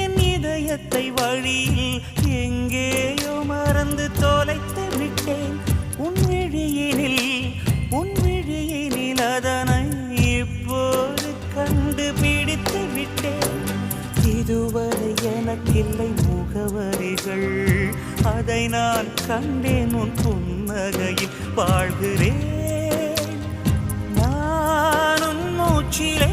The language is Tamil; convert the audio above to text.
என் இதயத்தை வழியில் எங்கேயோ மறந்து தொலைத்து விட்டேன். உன் விழியினில் அதனை இப்போது கண்டுபிடித்து விட்டேன். இதுவரை எனக்கில்லை முகவரிகள், அதை நான் கண்டேன் உன் புன்னகையில் வாழ்கிறேன். நான் உன் மூச்சிலே